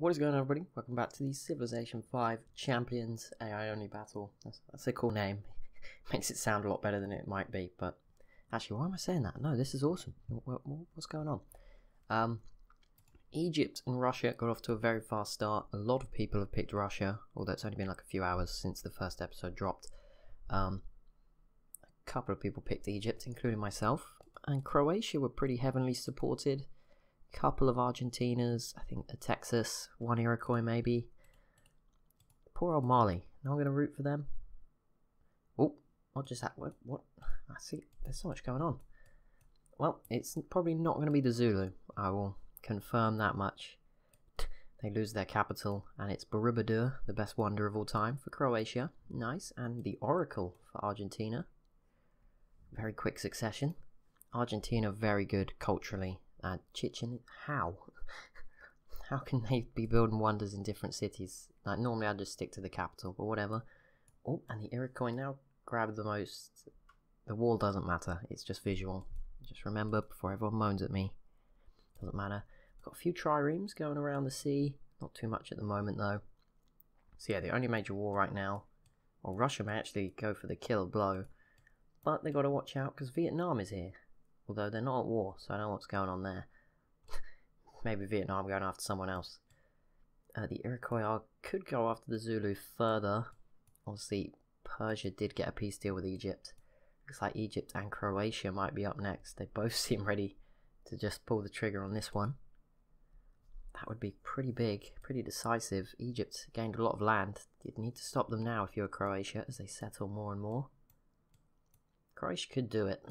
What is going on, everybody? Welcome back to the Civilization 5 Champions AI Only Battle. That's a cool name. Makes it sound a lot better than it might be, but actually, why am I saying that? No, this is awesome. What's going on? Egypt and Russia got off to a very fast start. A lot of people have picked Russia, although it's only been like a few hours since the first episode dropped. A couple of people picked Egypt, including myself, and Croatia were pretty heavily supported. Couple of Argentinas, I think a Texas, one Iroquois maybe. Poor old Mali. Now I'm going to root for them. Oh, what just happened? What? I see, there's so much going on. Well, it's probably not going to be the Zulu. I will confirm that much. They lose their capital, and it's Borobudur, the best wonder of all time for Croatia. Nice. And the Oracle for Argentina. Very quick succession. Argentina, very good culturally. Chichen, how can they be building wonders in different cities? Like, normally I'd just stick to the capital, but whatever. Oh, and the Iroquois now grab the most. The wall doesn't matter, it's just visual. Just remember, before everyone moans at me, doesn't matter. We've got a few triremes going around the sea, not too much at the moment though. So yeah, the only major war right now, well, Russia may actually go for the kill blow, but they got to watch out because Vietnam is here. Although they're not at war, so I don't know what's going on there. Maybe Vietnam going after someone else. The Iroquois could go after the Zulu further. Obviously, Persia did get a peace deal with Egypt. Looks like Egypt and Croatia might be up next. They both seem ready to just pull the trigger on this one. That would be pretty big, pretty decisive. Egypt gained a lot of land. You'd need to stop them now if you're Croatia, as they settle more and more. Croatia could do it.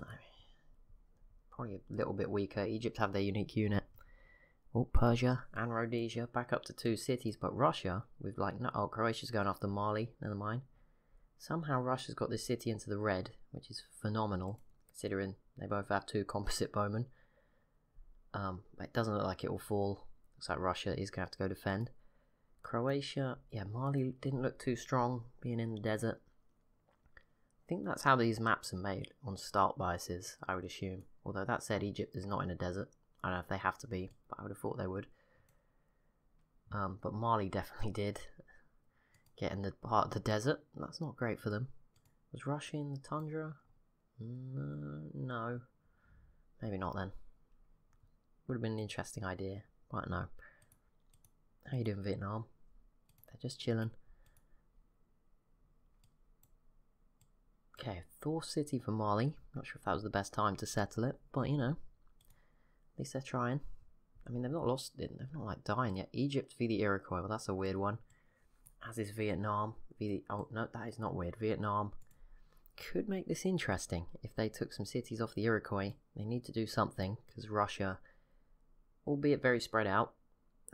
Probably a little bit weaker. Egypt have their unique unit. Oh, Persia and Rhodesia back up to 2 cities, but Russia, with like, no, oh, Croatia's going after Mali, never mind. Somehow Russia's got this city into the red, which is phenomenal, considering they both have 2 composite bowmen. It doesn't look like it will fall. Looks like Russia is going to have to go defend. Croatia, yeah, Mali didn't look too strong, being in the desert. I think that's how these maps are made, on start biases, I would assume. Although that said, Egypt is not in a desert. I don't know if they have to be, but I would have thought they would. But Mali definitely did. Get in the part of the desert. That's not great for them. Was Russia in the tundra? No. Maybe not then. Would have been an interesting idea. But no. How you doing, Vietnam? They're just chilling. Okay, Thor City for Mali. Not sure if that was the best time to settle it, but you know, at least they're trying. I mean, they've not lost it, they've not like dying yet. Egypt v the Iroquois, well, that's a weird one. As is Vietnam v the, oh no, that is not weird. Vietnam could make this interesting if they took some cities off the Iroquois. They need to do something because Russia, albeit very spread out,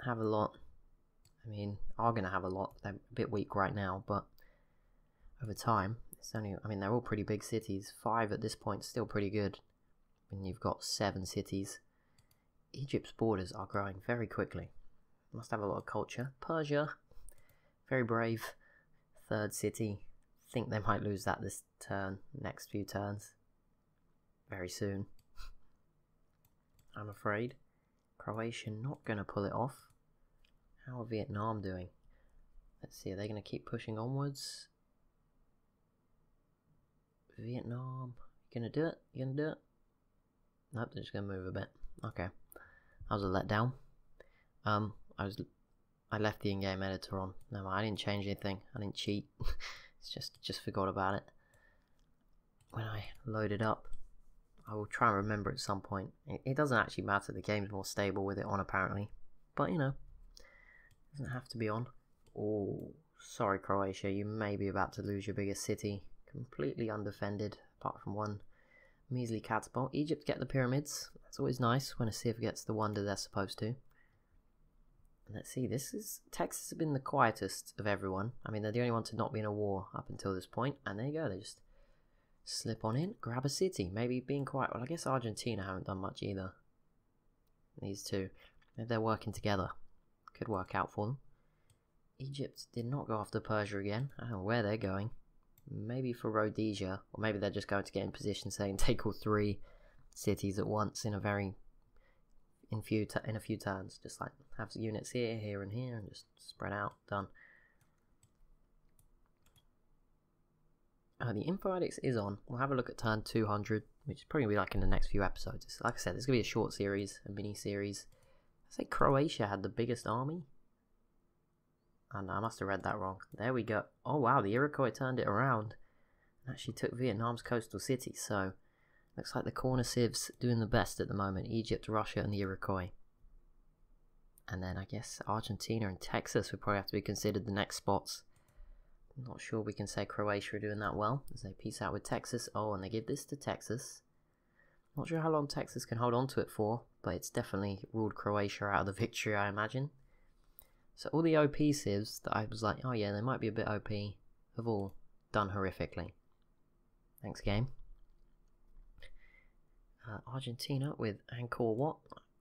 have a lot. I mean, are going to have a lot. They're a bit weak right now, but over time. It's only, I mean, they're all pretty big cities. 5 at this point, still pretty good. When you've got 7 cities. Egypt's borders are growing very quickly. Must have a lot of culture. Persia, very brave. 3rd city. Think they might lose that this turn, next few turns. Very soon. I'm afraid. Croatia not going to pull it off. How are Vietnam doing? Let's see, are they going to keep pushing onwards? Vietnam, you gonna do it? You gonna do it? Nope, they're just gonna move a bit. Okay, that was a letdown. I left the in-game editor on. No, I didn't change anything. I didn't cheat. It's just forgot about it. When I load it up, I will try and remember at some point. It doesn't actually matter. The game's more stable with it on apparently, but you know, it doesn't have to be on. Oh, sorry, Croatia. You may be about to lose your biggest city. Completely undefended, apart from one measly catapult. Egypt get the pyramids. That's always nice when a Civ gets the wonder they're supposed to. Let's see, Texas has been the quietest of everyone. I mean, they're the only one to not be in a war up until this point. And there you go, they just slip on in, grab a city. Maybe being quiet. Well, I guess Argentina haven't done much either. These two, maybe they're working together. Could work out for them. Egypt did not go after Persia again. I don't know where they're going. Maybe for Rhodesia, or maybe they're just going to get in position saying take all 3 cities at once in a very in a few turns. Just like have units here, here, and here, and just spread out. Done. The info edits is on. We'll have a look at turn 200, which is probably going to be like in the next few episodes. Like I said, this is going to be a short series, a mini series. I say Croatia had the biggest army. Oh no, I must have read that wrong. There we go. Oh wow, the Iroquois turned it around and actually took Vietnam's coastal city. So looks like the corner civs doing the best at the moment. Egypt, Russia, and the Iroquois. And then I guess Argentina and Texas would probably have to be considered the next spots. I'm not sure we can say Croatia are doing that well as they peace out with Texas. Oh, and they give this to Texas. Not sure how long Texas can hold on to it for, but it's definitely ruled Croatia out of the victory, I imagine. So all the OP civs that I was like, oh yeah, they might be a bit OP, have all done horrifically. Thanks, game. Argentina with Angkor Wat.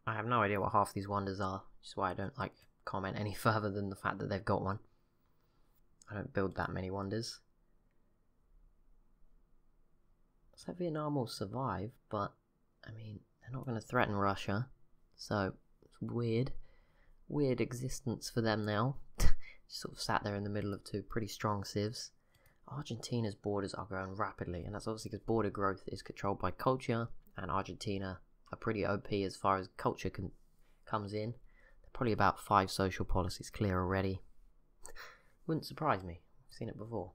I have no idea what half these wonders are, which is why I don't like comment any further than the fact that they've got one. I don't build that many wonders. So Vietnam will survive, but I mean, they're not going to threaten Russia, so it's weird. Weird existence for them now. Just sort of sat there in the middle of two pretty strong civs. Argentina's borders are growing rapidly, and that's obviously because border growth is controlled by culture, and Argentina are pretty OP as far as culture comes in. They're probably about 5 social policies clear already. Wouldn't surprise me. I've seen it before.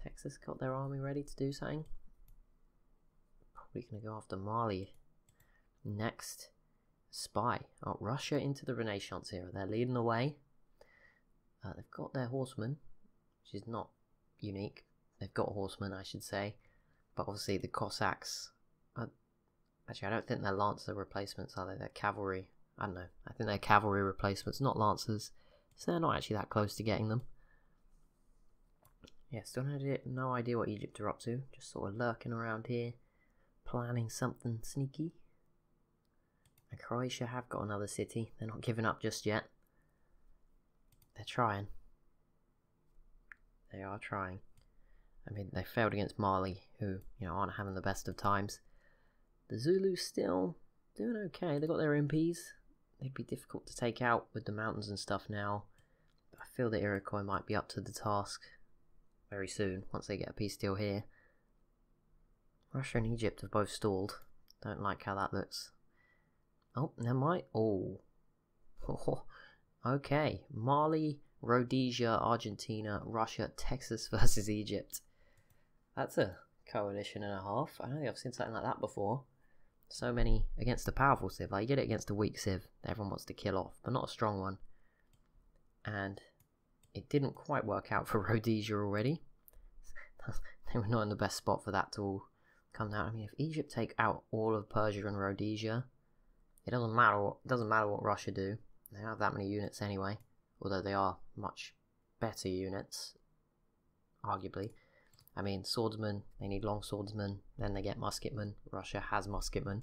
Texas got their army ready to do something. Probably going to go after Mali next. Spy. Oh, Russia into the Renaissance era. They're leading the way. They've got their horsemen, which is not unique. They've got horsemen, I should say. But obviously the Cossacks... actually, I don't think they're Lancer replacements, are they? They're cavalry. I don't know. I think they're cavalry replacements, not Lancers. So they're not actually that close to getting them. Yeah, still no idea what Egypt are up to. Just sort of lurking around here, planning something sneaky. And Croatia have got another city. They're not giving up just yet. They're trying. They are trying. I mean, they failed against Mali, who, you know, aren't having the best of times. The Zulus still doing okay. They got their MPs. They'd be difficult to take out with the mountains and stuff now. But I feel that Iroquois might be up to the task very soon, once they get a peace deal here. Russia and Egypt have both stalled. Don't like how that looks. Oh, never mind. Oh. Okay. Mali, Rhodesia, Argentina, Russia, Texas versus Egypt. That's a coalition and a half. I don't think I've seen something like that before. So many against a powerful civ. Like, you get it against a weak civ that everyone wants to kill off, but not a strong one. And it didn't quite work out for Rhodesia already. They were not in the best spot for that to all come down. I mean, if Egypt take out all of Persia and Rhodesia, it doesn't matter what Russia do. They don't have that many units anyway, although they are much better units, arguably. I mean, swordsmen, they need long swordsmen, then they get musketmen. Russia has musketmen.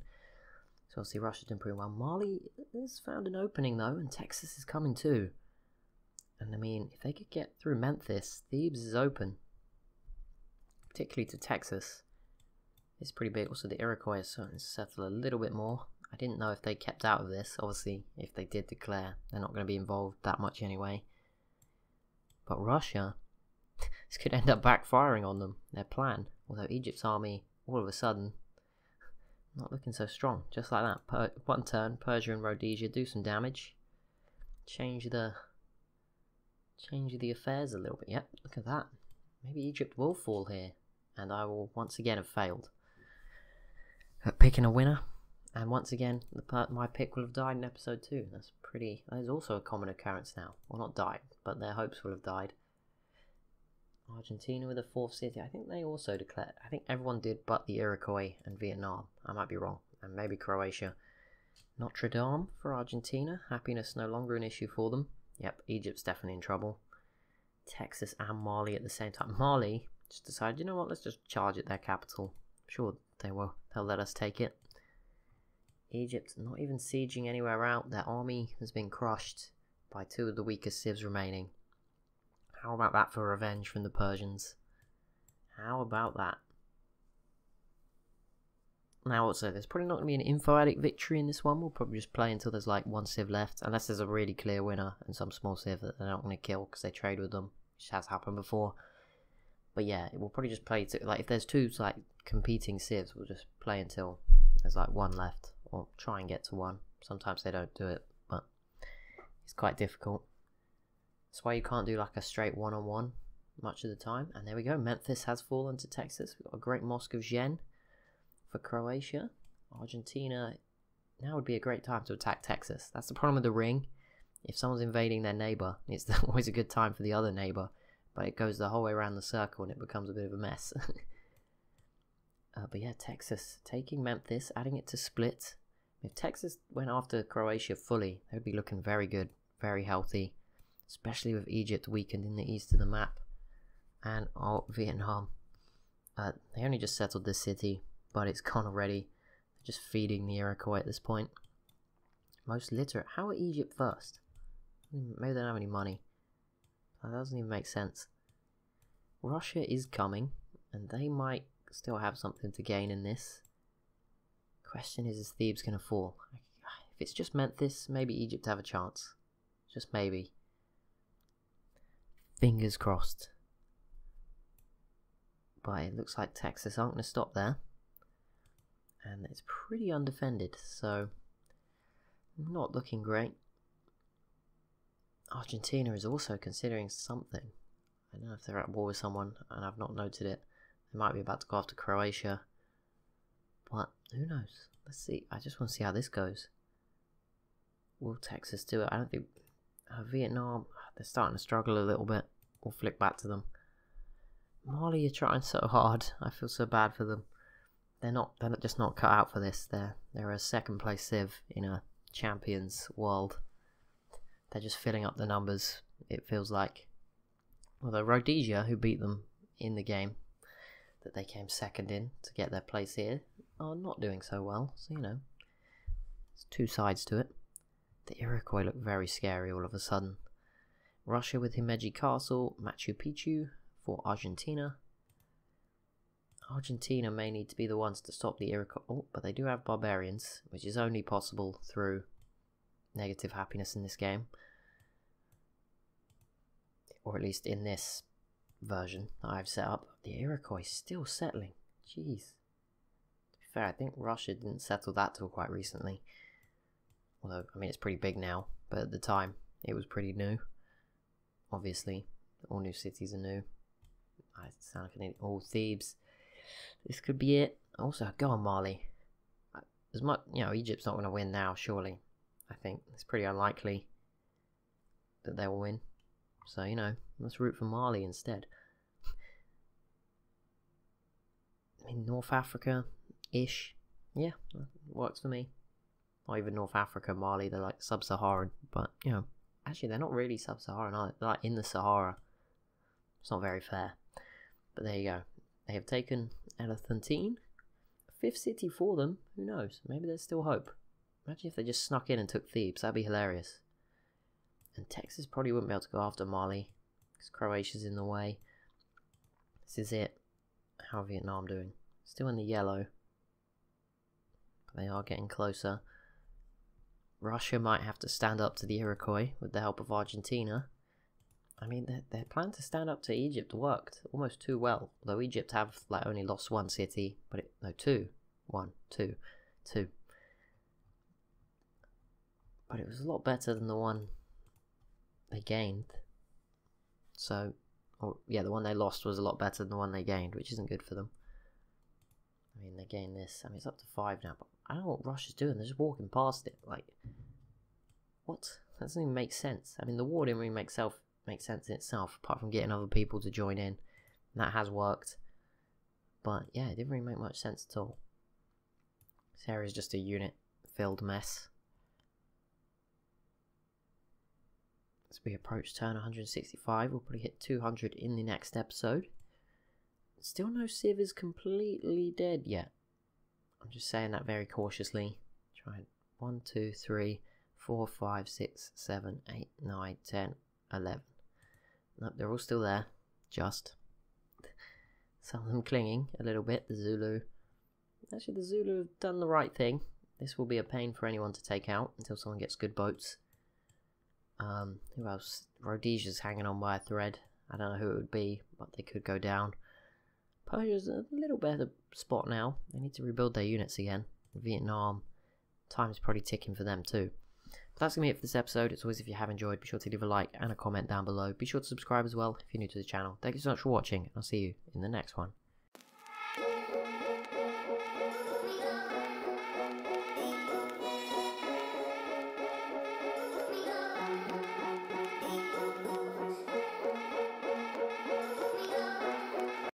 So obviously Russia's doing pretty well. Mali has found an opening though, and Texas is coming too. And I mean, if they could get through Memphis, Thebes is open. Particularly to Texas. It's pretty big. Also the Iroquois is starting to settle a little bit more. I didn't know if they kept out of this. Obviously, if they did declare, they're not going to be involved that much anyway. But Russia... this could end up backfiring on them, their plan. Although Egypt's army, all of a sudden, not looking so strong. Just like that. One turn, Persia and Rhodesia do some damage. Change the affairs a little bit. Yep, look at that. Maybe Egypt will fall here. And I will once again have failed at picking a winner. And once again, my pick will have died in episode 2. That is also a common occurrence now. Well, not died, but their hopes will have died. Argentina with a 4th city. I think they also declared. I think everyone did but the Iroquois and Vietnam. I might be wrong. And maybe Croatia. Notre Dame for Argentina. Happiness no longer an issue for them. Yep, Egypt's definitely in trouble. Texas and Mali at the same time. Mali just decided, you know what, let's just charge at their capital. I'm sure they will. They'll let us take it. Egypt not even sieging anywhere out. Their army has been crushed by 2 of the weakest civs remaining. How about that for revenge from the Persians? How about that? Now also, there's probably not going to be an info addict victory in this one. We'll probably just play until there's like one civ left, unless there's a really clear winner and some small civ that they're not going to kill because they trade with them, which has happened before. But yeah, we'll probably just play to, like, if there's two like competing civs, we'll just play until there's like one left, or try and get to one. Sometimes they don't do it, but it's quite difficult. That's why you can't do like a straight one-on-one much of the time. And there we go, Memphis has fallen to Texas. We've got a great Mosque of Jen for Croatia. Argentina, now would be a great time to attack Texas. That's the problem with the ring. If someone's invading their neighbour, it's always a good time for the other neighbour, but it goes the whole way around the circle and it becomes a bit of a mess. But yeah, Texas taking Memphis, adding it to Split. If Texas went after Croatia fully, they would be looking very good, very healthy, especially with Egypt weakened in the east of the map. And Vietnam, they only just settled this city, but it's gone already. They're just feeding the Iroquois at this point. Most literate. How are Egypt first? Maybe they don't have any money. That doesn't even make sense. Russia is coming, and they might still have something to gain in this. Question is Thebes going to fall? If it's just Memphis, maybe Egypt have a chance. Just maybe. Fingers crossed. But it looks like Texas aren't going to stop there. And it's pretty undefended, so not looking great. Argentina is also considering something. I don't know if they're at war with someone, and I've not noted it. They might be about to go after Croatia. But who knows? Let's see. I just want to see how this goes. Will Texas do it? I don't think... Vietnam, they're starting to struggle a little bit. We'll flick back to them. Mali are trying so hard. I feel so bad for them. They're just not cut out for this. They're a second place civ in a champions world. They're just filling up the numbers, it feels like. Although Rhodesia, who beat them in the game that they came second in to get their place here, are not doing so well. So, you know, there's two sides to it. The Iroquois look very scary all of a sudden. Russia with Himeji Castle, Machu Picchu for Argentina. Argentina may need to be the ones to stop the Iroquois. Oh, but they do have barbarians, which is only possible through negative happiness in this game. Or at least in this version that I've set up. The Iroquois still settling. Jeez. To be fair, I think Russia didn't settle that till quite recently. Although, I mean, it's pretty big now, but at the time, it was pretty new. Obviously, all new cities are new. I sound like an idiot. All Thebes. This could be it. Also, go on, Mali. As much, you know, Egypt's not going to win now, surely. I think it's pretty unlikely that they will win. So, you know, let's root for Mali instead. I mean, North Africa-ish. Yeah, works for me. Not even North Africa, Mali, they're like sub-Saharan. But, you know, actually they're not really sub-Saharan, are they? They're like in the Sahara. It's not very fair. But there you go. They have taken Elephantine. Fifth city for them. Who knows? Maybe there's still hope. Imagine if they just snuck in and took Thebes. That'd be hilarious. And Texas probably wouldn't be able to go after Mali, because Croatia's in the way. This is it. How are Vietnam doing? Still in the yellow. But they are getting closer. Russia might have to stand up to the Iroquois with the help of Argentina. I mean, their plan to stand up to Egypt worked almost too well. Though Egypt have like only lost one city, but two. But it was a lot better than the one they gained. So, the one they lost was a lot better than the one they gained, which isn't good for them. I mean, they gained this. I mean, it's up to 5 now, but I don't know what Russia's doing. They're just walking past it. Like, what? That doesn't even make sense. I mean, the war didn't really make sense in itself, apart from getting other people to join in. And that has worked. But, yeah, it didn't really make much sense at all. This area is just a unit-filled mess. As we approach turn 165, we'll probably hit 200 in the next episode. Still no civ is completely dead yet. I'm just saying that very cautiously. Try 1, 2, 3, 4, 5, 6, 7, 8, 9, 10, 11. Nope, they're all still there. Just. Some of them clinging a little bit. The Zulu. actually, the Zulu have done the right thing. This will be a pain for anyone to take out until someone gets good boats. Who else? Rhodesia's hanging on by a thread. I don't know who it would be, but they could go down. Persia's a little better spot now. They need to rebuild their units again. Vietnam, time's probably ticking for them too. But that's going to be it for this episode. As always, if you have enjoyed, be sure to leave a like and a comment down below. Be sure to subscribe as well if you're new to the channel. Thank you so much for watching, and I'll see you in the next one.